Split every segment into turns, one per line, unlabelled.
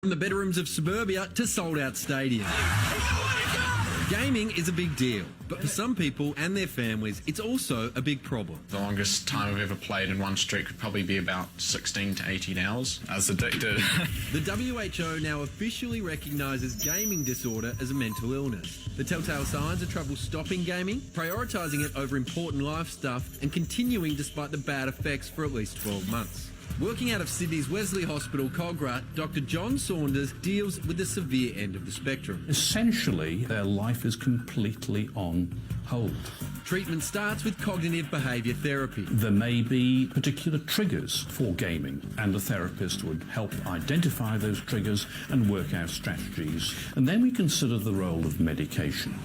From the bedrooms of suburbia to sold-out stadiums. Gaming is a big deal, but for some people and their families, it's also a big problem.
The longest time I've ever played in one streak would probably be about 16 to 18 hours. I was addicted.
The WHO now officially recognises gaming disorder as a mental illness. The telltale signs are trouble stopping gaming, prioritising it over important life stuff, and continuing despite the bad effects for at least 12 months. Working out of Sydney's Wesley Hospital, Cogra, Dr. John Saunders deals with the severe end of the spectrum.
Essentially, their life is completely on hold.
Treatment starts with cognitive behaviour therapy.
There may be particular triggers for gaming, and the therapist would help identify those triggers and work out strategies. And then we consider the role of medication.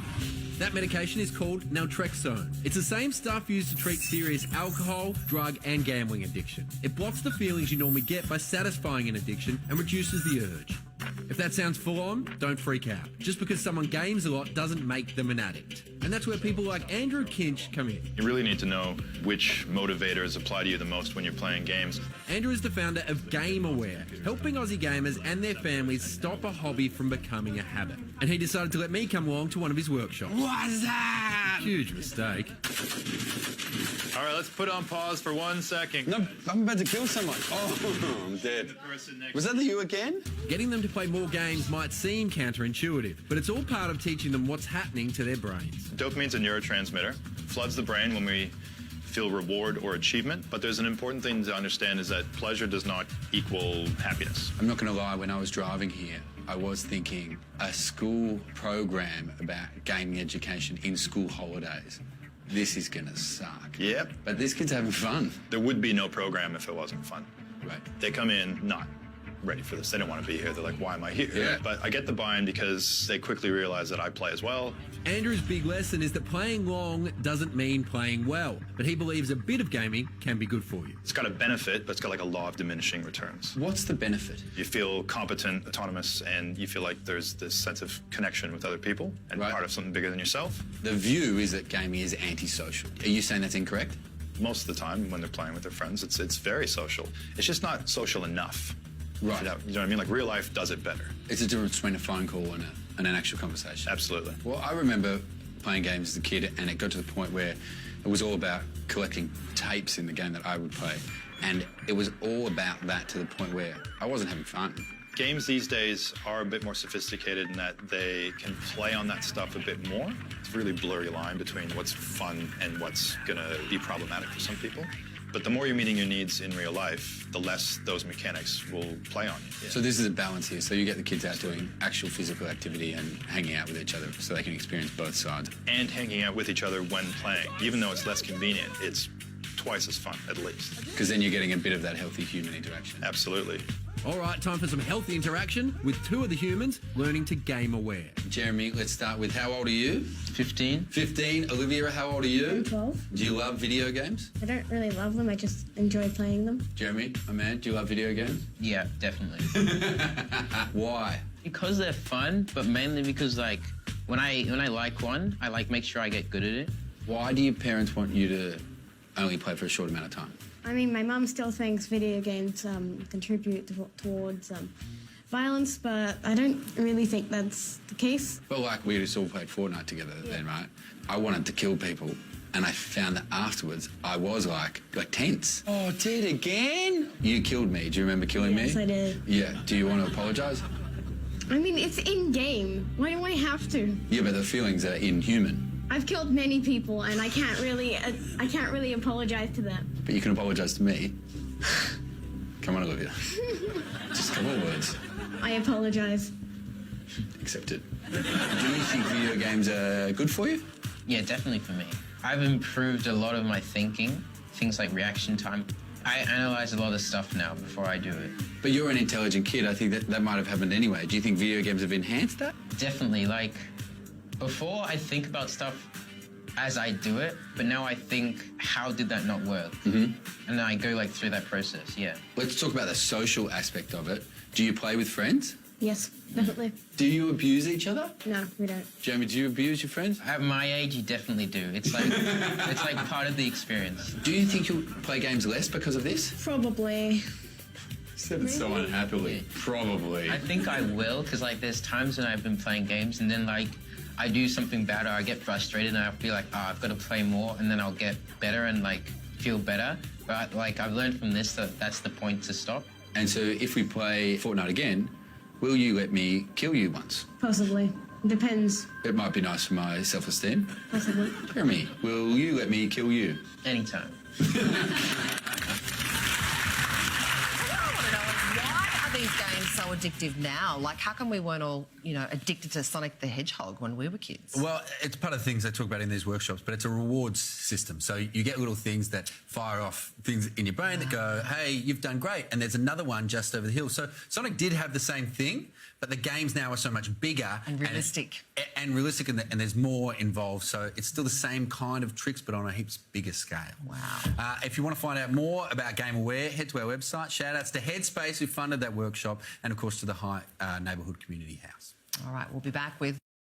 That medication is called naltrexone. It's the same stuff used to treat serious alcohol, drug and gambling addiction. It blocks the feelings you normally get by satisfying an addiction and reduces the urge. If that sounds full on, don't freak out. Just because someone games a lot doesn't make them an addict. And that's where people like Andrew Kinch come in.
You really need to know which motivators apply to you the most when you're playing games.
Andrew is the founder of Game Aware, helping Aussie gamers and their families stop a hobby from becoming a habit. And he decided to let me come along to one of his workshops.
What's that?
Huge mistake.
All right, let's put on pause for 1 second.
No, I'm about to kill someone. Oh, I'm dead. Was that you again?
Getting them to play more games might seem counterintuitive, but it's all part of teaching them what's happening to their brains.
Dopamine's a neurotransmitter, floods the brain when we feel reward or achievement, but there's an important thing to understand is that pleasure does not equal happiness.
I'm not going to lie, when I was driving here, I was thinking a school program about gaming education in school holidays. This is going to suck.
Yep.
But this kid's having fun.
There would be no program if it wasn't fun.
Right.
They come in not ready for this. They don't want to be here. They're like, why am I here?
Yeah.
But I get the buy-in because they quickly realize that I play as well.
Andrew's big lesson is that playing long doesn't mean playing well, but he believes a bit of gaming can be good for you.
It's got a benefit, but it's got like a law of diminishing returns.
What's the benefit?
You feel competent, autonomous, and you feel like there's this sense of connection with other people and
Right.
part of something bigger than yourself.
The view is that gaming is antisocial. Are you saying that's incorrect?
Most of the time when they're playing with their friends, it's very social. It's just not social enough.
Right.
You know what I mean? Like real life does it better.
It's a difference between a phone call and an actual conversation.
Absolutely.
Well, I remember playing games as a kid, and it got to the point where it was all about collecting tapes in the game that I would play. And it was all about that to the point where I wasn't having fun.
Games these days are a bit more sophisticated in that they can play on that stuff a bit more. It's a really blurry line between what's fun and what's gonna be problematic for some people. But the more you're meeting your needs in real life, the less those mechanics will play on you. Yeah.
So this is a balance here. So you get the kids out doing actual physical activity and hanging out with each other so they can experience both sides.
And hanging out with each other when playing. Even though it's less convenient, it's twice as fun, at least.
Because then you're getting a bit of that healthy human interaction.
Absolutely.
All right, time for some healthy interaction with two of the humans learning to game aware.
Jeremy, let's start with how old are you?
15.
15. Olivia, how old are you?
I'm 12.
Do you love video games?
I don't really love them, I just enjoy playing them.
Jeremy, my man, do you love video games?
Yeah, definitely.
Why?
Because they're fun, but mainly because like when I like one, I like make sure I get good at it.
Why do your parents want you to only play for a short amount of time?
I mean, my mum still thinks video games contribute towards violence, but I don't really think that's the case.
Well, like we just all played Fortnite together then, right? I wanted to kill people, and I found that afterwards I was like tense. Oh, dead again? You killed me. Do you remember killing me?
Yes, I did.
Yeah. Do you want to apologise?
I mean, it's in-game. Why do I have to?
Yeah, but the feelings are inhuman.
I've killed many people, and I can't really apologize to them.
But you can apologise to me. Come on, Olivia. Just a couple of words.
I apologize.
Accepted. Do you think video games are good for you?
Yeah, definitely for me. I've improved a lot of my thinking, things like reaction time. I analyze a lot of stuff now before I do it.
But you're an intelligent kid. I think that might have happened anyway. Do you think video games have enhanced that?
Definitely, like, before I think about stuff as I do it, but now I think, how did that not work? And then I go like through that process, yeah.
Let's talk about the social aspect of it. Do you play with friends?
Yes, definitely.
Do you abuse each other?
No, we don't.
Jeremy, do you abuse your friends?
At my age, you definitely do. It's like it's like part of the experience.
Do you think you'll play games less because of this?
Probably.
Said it so unhappily. Probably.
I think I will, because like there's times when I've been playing games and then like I do something bad or I get frustrated and I'll be like, oh, I've got to play more, and then I'll get better and like feel better. But like I've learned from this that that's the point to stop.
And so if we play Fortnite again, will you let me kill you once?
Possibly. Depends.
It might be nice for my self-esteem.
Possibly.
Jeremy, will you let me kill you?
Anytime.
These games so addictive now? Like, how come we weren't all, addicted to Sonic the Hedgehog when we were kids?
Well, it's part of the things they talk about in these workshops, but it's a rewards system. So you get little things that fire off things in your brain that go, hey, you've done great. And there's another one just over the hill. So Sonic did have the same thing, but the games now are so much bigger.
And realistic.
And realistic, and there's more involved. So it's still the same kind of tricks, but on a heaps bigger scale.
Wow.
If you want to find out more about Game Aware, head to our website. Shout outs to Headspace, who funded that workshop, and of course to the High Neighbourhood Community House.
All right, we'll be back with